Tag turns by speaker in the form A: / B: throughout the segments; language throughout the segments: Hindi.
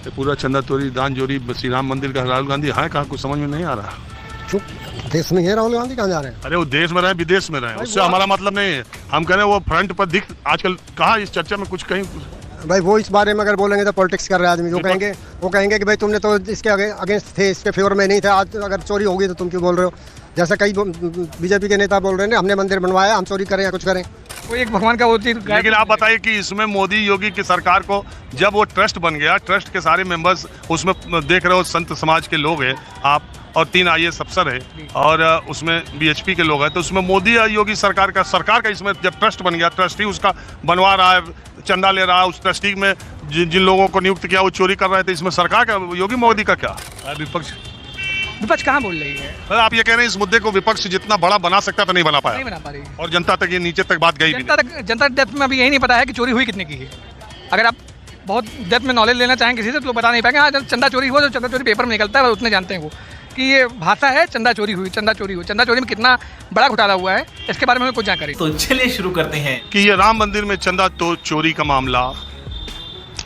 A: ये पूरा चंदा चोरी, दान चोरी, श्री राम मंदिर का राहुल गांधी है कहाँ, कुछ समझ में नहीं आ रहा।
B: चुप, देश में है राहुल गांधी, कहाँ जा रहे हैं?
A: अरे वो देश में रहे विदेश में रहे, उससे हमारा मतलब नहीं है। हम कह रहे हैं वो फ्रंट पर दिख आजकल कहाँ इस चर्चा में कुछ कहीं।
B: भाई वो इस बारे में अगर बोलेंगे तो पॉलिटिक्स कर रहे हैं आदमी। वो कहेंगे कि भाई तुमने तो इसके अगेंस्ट थे, इसके फेवर में नहीं थे, आज अगर चोरी होगी तो तुम क्यों बोल रहे हो? जैसा कई बीजेपी के नेता बोल रहे हैं, हमने मंदिर बनवाया, हम चोरी करें या कुछ करें।
C: वो एक भगवान का वो चीज।
A: लेकिन आप बताइए कि इसमें मोदी योगी की सरकार को जब वो ट्रस्ट बन गया, ट्रस्ट के सारे मेंबर्स उसमें देख रहे हो संत समाज के लोग हैं आप, और 3 IAS अफसर है और उसमें BHP के लोग हैं, तो उसमें मोदी योगी सरकार का इसमें जब ट्रस्ट बन गया, ट्रस्टी उसका बनवा रहा है, चंदा ले रहा है, उस ट्रस्टी में जिन लोगों को नियुक्त किया वो चोरी कर रहे थे, इसमें सरकार का, योगी मोदी का क्या?
C: विपक्ष कहाँ बोल रही है?
A: आप ये कह रहे हैं इस मुद्दे को विपक्ष जितना बड़ा बना सकता था नहीं बना पाया,
C: नहीं बना पा रही
A: और जनता तक ये नीचे तक बात गई भी नहीं।
C: जनता डेप्थ में अभी यही नहीं पता है कि चोरी हुई कितने की है। अगर आप बहुत डेप्थ में नॉलेज लेना चाहें किसी से तो बता नहीं पाएंगे। हाँ, जब चंदा चोरी हुआ तो चंदा चोरी पेपर में निकलता है, उतने जानते हैं वो कि ये भाषा है चंदा चोरी हुई, चंदा चोरी हुई। चंदा चोरी में कितना बड़ा घोटाला हुआ है इसके बारे में हमें कुछ जानकारी।
D: तो चलिए शुरू करते हैं
A: कि ये राम मंदिर में चंदा तो चोरी का मामला,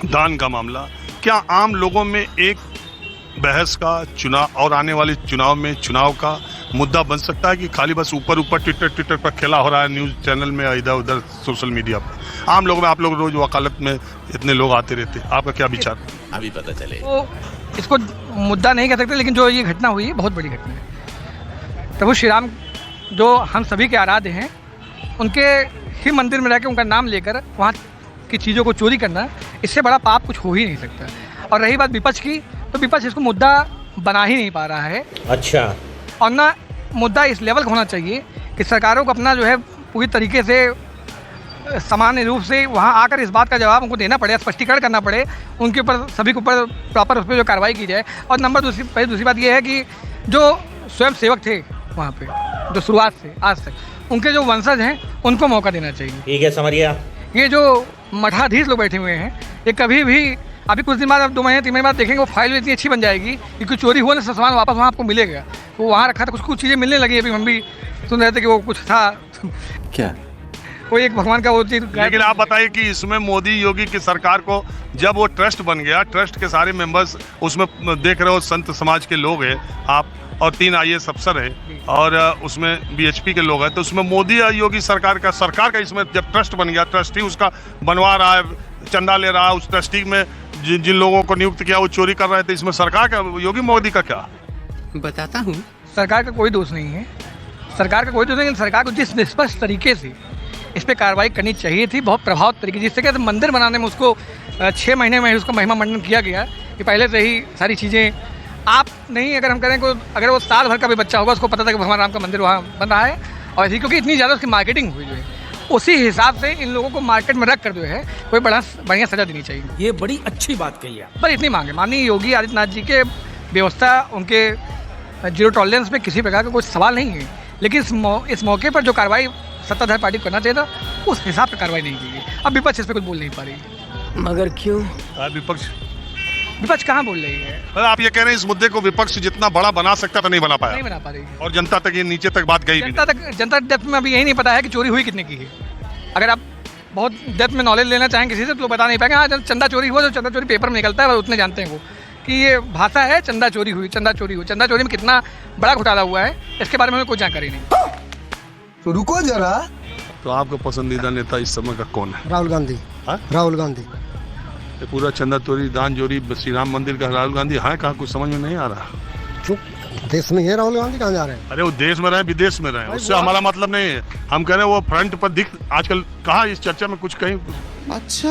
A: दान का मामला, क्या आम लोगों में एक बहस का चुनाव और आने वाले चुनाव में चुनाव का मुद्दा बन सकता है कि खाली बस ऊपर ट्विटर पर खेला हो रहा है, न्यूज़ चैनल में, इधर उधर सोशल मीडिया पर? आम लोगों में आप लोग रोज वकालत में इतने लोग आते रहते, आपका क्या विचार?
D: अभी पता चले।
C: तो इसको मुद्दा नहीं कह सकते, लेकिन जो ये घटना हुई है बहुत बड़ी घटना है। प्रभु श्री राम जो हम सभी के आराध्य हैं, उनके ही मंदिर में रहकर उनका नाम लेकर वहाँ की चीज़ों को चोरी करना, इससे बड़ा पाप कुछ हो ही नहीं सकता। और रही बात विपक्ष की, तो विपक्ष इसको मुद्दा बना ही नहीं पा रहा है।
D: अच्छा।
C: और ना मुद्दा इस लेवल का होना चाहिए कि सरकारों को अपना जो है पूरी तरीके से सामान्य रूप से वहाँ आकर इस बात का जवाब उनको देना पड़े, स्पष्टीकरण करना पड़े, उनके ऊपर सभी के ऊपर प्रॉपर उस पर जो कार्रवाई की जाए। और दूसरी बात ये है कि जो स्वयं सेवक थे वहाँ पे, जो शुरुआत से आज तक, उनके जो वंशज हैं उनको मौका देना चाहिए।
D: ठीक है, समझिए। ये
C: जो मठाधीश लोग बैठे हुए हैं, ये कभी भी अभी कुछ दिन बाद, अब 2 महीने 3 महीने बाद देखेंगे वो फाइल इतनी अच्छी बन जाएगी कि चोरी हुआ ना सामान वापस वहाँ आपको मिलेगा। वो वहाँ रखा था, कुछ चीज़ें मिलने लगी। अभी हम भी सुन रहे थे कि वो कुछ था
D: क्या,
C: वो एक भगवान का वो चीज़।
A: लेकिन आप बताइए कि इसमें मोदी योगी की सरकार को जब वो ट्रस्ट बन गया, ट्रस्ट के सारे मेंबर्स उसमें देख रहे हो संत समाज के लोग हैं आप, और 3 IAS अफसर है और उसमें BHP के लोग हैं, तो उसमें मोदी योगी सरकार का इसमें जब ट्रस्ट बन गया, ट्रस्टी उसका बनवा रहा है, चंदा ले रहा है, उस ट्रस्टी में जिन लोगों को नियुक्त किया वो चोरी कर रहे थे, इसमें सरकार का, योगी मोदी का क्या?
E: बताता हूँ।
C: सरकार का कोई दोष नहीं है, सरकार का कोई दोष नहीं, लेकिन सरकार को जिस निष्पक्ष तरीके से इस पर कार्रवाई करनी चाहिए थी, बहुत प्रभावी तरीके, जिससे कि मंदिर बनाने में उसको 6 महीने में उसका महिमा मंडन किया गया कि पहले से ही सारी चीज़ें आप नहीं, अगर हम करें को, अगर वो साल भर का भी बच्चा होगा उसको पता था कि भगवान राम का मंदिर वहाँ बन रहा है, और ऐसी क्योंकि इतनी ज़्यादा उसकी मार्केटिंग हुई जो है, उसी हिसाब से इन लोगों को मार्केट में रख कर जो है कोई बढ़िया सजा देनी चाहिए।
E: ये बड़ी अच्छी बात कही है।
C: पर इतनी मांग है, माननीय योगी आदित्यनाथ जी के व्यवस्था, उनके जीरो टॉलरेंस में किसी प्रकार का कोई सवाल नहीं है, लेकिन इस मौके पर जो कार्रवाई सत्ताधारी पार्टी को करना चाहिए था, उस हिसाब से कार्रवाई नहीं की गई। अब विपक्ष इस पर कुछ बोल नहीं पा रही।
E: मगर क्यों?
C: विपक्ष कहाँ बोल रही है?
A: आप ये कह रहे हैं इस मुद्दे को विपक्ष जितना बड़ा बना सकता था नहीं बना पाया,
C: नहीं बना पा रही,
A: और जनता तक ये नीचे तक बात गई भी नहीं।
C: जनता डेप्थ में अभी यही नहीं पता है कि चोरी हुई कितने की है। अगर आप बहुत डेप्थ में नॉलेज लेना चाहें किसी से तो बता नहीं पाएंगे। हाँ, जब चंदा चोरी हुआ तो चंदा चोरी पेपर में निकलता है, उतने जानते हैं वो कि ये भाषा है चंदा चोरी हुई, चंदा चोरी हुई। चंदा चोरी में कितना बड़ा घोटाला हुआ है इसके बारे में हमें कोई जानकारी नहीं।
B: तो रुको जरा।
A: तो आपका पसंदीदा नेता इस समय का कौन है?
B: राहुल गांधी। राहुल गांधी।
A: ये पूरा चंदा चोरी, दान चोरी, श्री राम मंदिर का राहुल गांधी है कहाँ, कुछ समझ में नहीं आ रहा।
B: चुप, देश में है राहुल गांधी, कहाँ जा रहे हैं?
A: अरे वो देश में रहे विदेश में रहे, उससे हमारा मतलब नहीं है। हम कह रहे हैं वो फ्रंट पर दिख आजकल कहाँ इस चर्चा में कुछ कहीं।
D: अच्छा।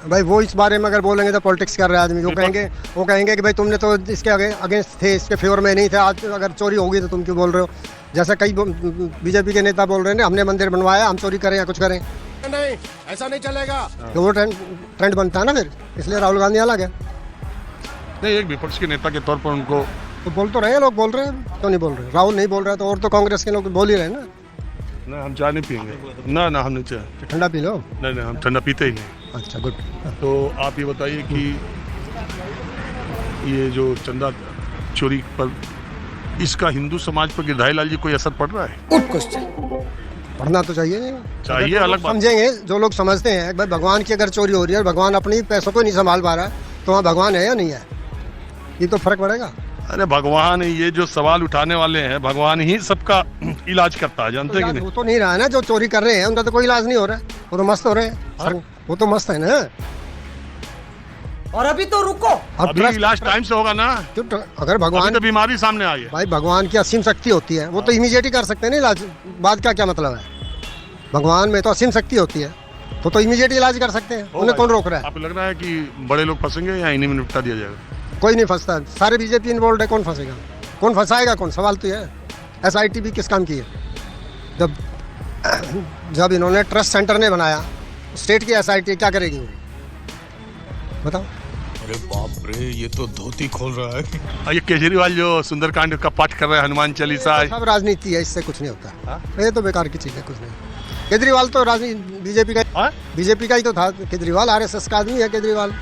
B: भाई वो इस बारे में अगर बोलेंगे तो पॉलिटिक्स कर रहे हैं आदमी। वो कहेंगे कि भाई तुमने तो इसके अगेंस्ट थे, इसके फेवर में नहीं थे, आज अगर चोरी होगी तो तुम क्यों बोल रहे हो? जैसा कई बीजेपी के नेता बोल रहे हैं, हमने मंदिर बनवाया, हम चोरी करें या कुछ करें।
F: नहीं, ऐसा नहीं चलेगा।
B: तो वो ट्रेंड बनता है ना फिर, इसलिए राहुल गांधी अलग है।
A: नहीं, एक विपक्ष के नेता के तौर पर उनको
B: तो बोल तो रहे हैं, लोग बोल रहे हैं, क्यों नहीं बोल रहे? राहुल नहीं बोल रहा तो और तो कांग्रेस के लोग बोल ही रहे हैं ना।
A: ना हम चाय नहीं पियेंगे, ना हम नहीं चाय।
B: ठंडा पी लो।
A: नहीं, हम ठंडा पीते ही नहीं।
B: अच्छा, गुड।
A: तो आप ये बताइए कि ये जो चंदा चोरी पर इसका हिंदू समाज पर गिरधारी लाल जी कोई असर पड़ रहा है?
B: Good question. पढ़ना तो चाहिए
A: अलग बात।
B: समझेंगे जो लोग समझते हैं भाई भगवान की अगर चोरी हो रही है और भगवान अपनी पैसों को नहीं संभाल पा रहा है तो वहाँ भगवान है या नहीं है, ये तो फर्क पड़ेगा।
A: अरे भगवान, ये जो सवाल उठाने वाले हैं, भगवान ही सबका इलाज करता है, जानते हैं कि नहीं?
B: वो तो नहीं रहा है ना, जो चोरी कर रहे हैं उनका तो कोई इलाज नहीं हो रहा है, वो तो मस्त हो रहे हैं, वो तो मस्त है ना।
G: और अभी तो रुको,
A: अभी इलाज टाइम से होगा ना,
B: अगर भगवान
A: तो बीमारी सामने आई है
B: भाई, भगवान की असीम शक्ति होती है, वो तो इमीडिएट ही कर सकते हैं ना इलाज, बात का क्या मतलब है, भगवान में तो असीम शक्ति होती है, तो इमीडिएट इलाज कर सकते हैं, उन्हें कौन रोक रहा है?
A: आपको लग रहा है कि बड़े लोग फंसेंगे या इन्हीं में निपटा दिया जाएगा?
B: कोई नहीं फंसता, सारे बीजेपी इन्वॉल्व है, कौन फंसेगा, कौन फंसाएगा कौन, सवाल तो ये है। SIT भी किस काम की है? जब इन्होंने ट्रस्ट सेंटर ने बनाया, स्टेट की SIT क्या करेगी वो, बताओ?
H: अरे बाप रे, ये तो धोती खोल रहा है।
A: ये केजरीवाल जो सुंदरकांड का पाठ कर रहे हैं, हनुमान चालीसा,
B: सब राजनीति है, इससे कुछ नहीं होता, ये तो बेकार की चीज़ है, कुछ नहीं। केजरीवाल तो राजनीति बीजेपी का ही तो था, केजरीवाल RSS का आदमी है केजरीवाल।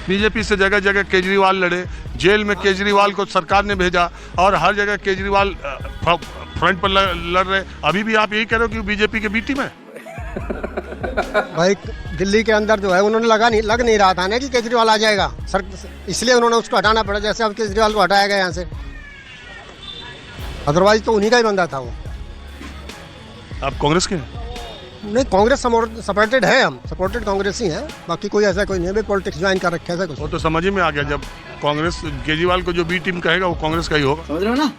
A: बीजेपी से जगह जगह केजरीवाल लड़े, जेल में केजरीवाल को सरकार ने भेजा, और हर जगह केजरीवाल फ्रंट पर लड़ रहे। अभी भी आप यही कह रहे हो कि बीजेपी के बी टीम है?
B: भाई दिल्ली के अंदर जो है, उन्होंने लग नहीं रहा था ना कि केजरीवाल आ जाएगा सर, इसलिए उन्होंने उसको हटाना पड़ा, जैसे अब केजरीवाल को हटाया गया यहाँ से, अदरवाइज तो उन्हीं का ही बंदा था वो।
A: आप कांग्रेस के हैं?
B: नहीं, कांग्रेस सपोर्टेड है, हम सपोर्टेड कांग्रेस ही हैं, बाकी कोई ऐसा कोई नहीं है पॉलिटिक्स ज्वाइन कर रखे ऐसा कुछ।
A: वो तो समझ ही में आ गया, जब कांग्रेस केजरीवाल को जो बी टीम कहेगा वो कांग्रेस का ही होगा,
G: समझ रहे हो ना?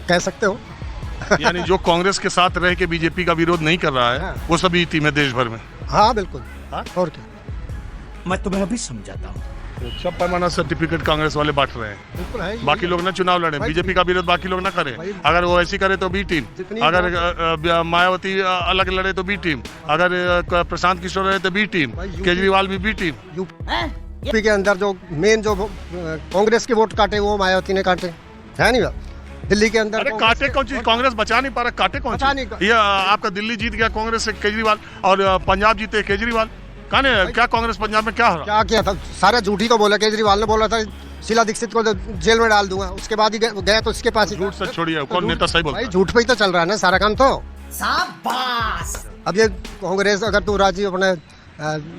B: कह सकते हो।
A: यानी जो कांग्रेस के साथ रह के बीजेपी का विरोध नहीं कर रहा है, वो सभी टीम है देश भर में।
B: हाँ बिल्कुल, और क्या,
E: मैं तुम्हें अभी समझाता हूँ।
A: सब पैमाना सर्टिफिकेट कांग्रेस वाले बांट रहे हैं,
B: बिल्कुल है।
A: बाकी लोग ना चुनाव लड़े, बीजेपी का विरोध बाकी लोग ना करें। अगर वो ऐसी करे तो बी टीम, अगर मायावती अलग लड़े तो बी टीम, अगर प्रशांत किशोर रहे तो बी टीम, केजरीवाल भी बी टीम।
B: यूपी के अंदर जो मेन जो कांग्रेस के वोट काटे वो मायावती ने काटे, है नहीं? दिल्ली के अंदर
A: अरे काटे कौन चीज, कांग्रेस बचा नहीं पा रहा, काटे कौन चीज? ये आपका दिल्ली जीत गया कांग्रेस से केजरीवाल, और पंजाब जीते केजरीवाल, कहाँ क्या कांग्रेस पंजाब में क्या हो रहा?
B: क्या किया था? सारा झूठी तो बोला, केजरीवाल ने बोला था शीला दीक्षित को जेल में डाल दूंगा, उसके बाद ही गया तो इसके पास ही।
A: झूठ से छोड़िए, कौन नेता सही बोलता है?
B: झूठ पे ही तो चल रहा है ना सारा काम तो।
G: शाबाश।
B: अब ये कांग्रेस, अगर तू राजीव अपने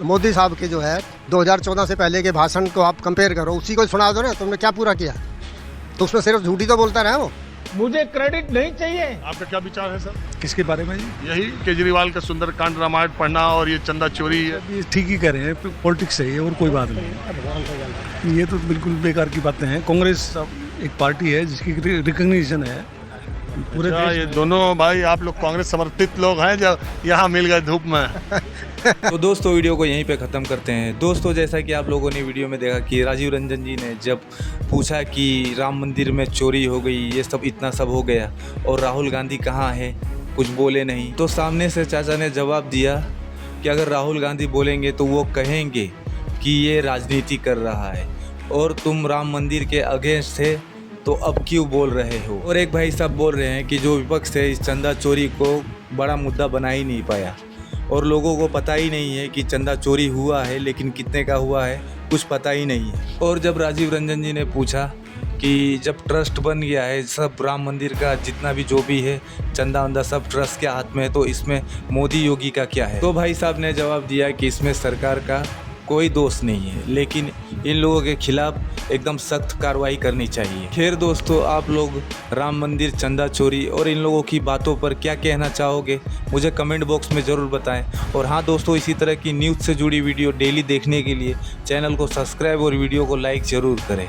B: मोदी साहब के जो है 2014 से पहले के भाषण को आप कंपेयर करो, उसी को सुना दो ना, तुमने क्या पूरा किया, तो उसमें सिर्फ झूठी तो बोलता रहा वो।
E: मुझे क्रेडिट नहीं चाहिए।
A: आपका क्या विचार है सर?
H: किसके बारे में जी?
A: यही केजरीवाल का सुंदरकांड रामायण पढ़ना और ये चंदा चोरी है।
H: ये ठीक ही कह रहे हैं, पॉलिटिक्स है ये, और कोई बात नहीं है। ये तो बिल्कुल बेकार की बातें हैं। कांग्रेस एक पार्टी है जिसकी रिकॉग्निशन है पूरे
A: अच्छा, ये दोनों भाई आप लोग कांग्रेस समर्थित लोग हैं जो यहाँ मिल गए धूप में।
I: तो दोस्तों वीडियो को यहीं पे ख़त्म करते हैं। दोस्तों जैसा कि आप लोगों ने वीडियो में देखा कि राजीव रंजन जी ने जब पूछा कि राम मंदिर में चोरी हो गई, ये सब इतना सब हो गया और राहुल गांधी कहाँ है, कुछ बोले नहीं, तो सामने से चाचा ने जवाब दिया कि अगर राहुल गांधी बोलेंगे तो वो कहेंगे कि ये राजनीति कर रहा है और तुम राम मंदिर के अगेंस्ट थे तो अब क्यों बोल रहे हो। और एक भाई साहब बोल रहे हैं कि जो विपक्ष है इस चंदा चोरी को बड़ा मुद्दा बना ही नहीं पाया और लोगों को पता ही नहीं है कि चंदा चोरी हुआ है, लेकिन कितने का हुआ है कुछ पता ही नहीं है। और जब राजीव रंजन जी ने पूछा कि जब ट्रस्ट बन गया है, सब राम मंदिर का जितना भी जो भी है चंदा वंदा सब ट्रस्ट के हाथ में है, तो इसमें मोदी योगी का क्या है। तो भाई साहब ने जवाब दिया कि इसमें सरकार का कोई दोष नहीं है, लेकिन इन लोगों के खिलाफ एकदम सख्त कार्रवाई करनी चाहिए। खैर दोस्तों, आप लोग राम मंदिर, चंदा चोरी और इन लोगों की बातों पर क्या कहना चाहोगे मुझे कमेंट बॉक्स में ज़रूर बताएं। और हाँ दोस्तों, इसी तरह की न्यूज़ से जुड़ी वीडियो डेली देखने के लिए चैनल को सब्सक्राइब और वीडियो को लाइक ज़रूर करें।